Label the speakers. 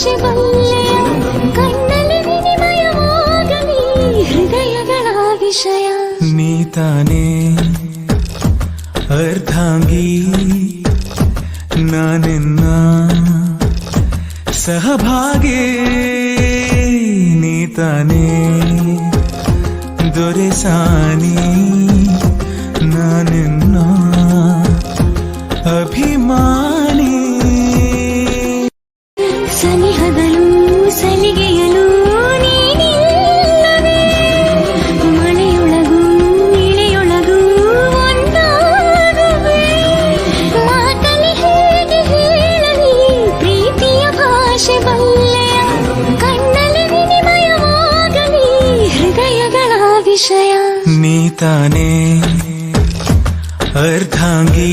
Speaker 1: ಭಾಷೆ ಬಲ್ಲೆಯ ಕಣ್ಣಲ್ಲಿ ವಿನಿಮಯವಾಗಲಿ ಹೃದಯಗಳ ವಿಷಯ
Speaker 2: ನೀತಾನೇ ಅರ್ಧಾಂಗಿ ನಾನೆನ್ನ ಸಹಭಾಗಿ ನೀತಾನೇ ದೊರೆಸಾನಿ ನಾನೆನ್ನ ಅಭಿಮಾನಿ
Speaker 1: ಸನಿಹದಲ್ಲೂ ಸಲಿಗೆಯಲು ನೀನಿಲ್ಲವೇ ಮಳೆಯೊಳಗೂ ಇಳೆಯೊಳಗೂ ಒಂದಾಗುವೆ ಮಾತಲ್ಲಿ ಹೇಗೆ ಹೇಳಲಿ ಪ್ರೀತಿಯ ಭಾಷೆ ಬಲ್ಲೆಯ ಕಣ್ಣಲ್ಲಿ ವಿನಿಮಯವಾಗಲಿ ಹೃದಯಗಳ ವಿಷಯ
Speaker 2: ನೀತಾನೇ ಅರ್ಧಾಂಗಿ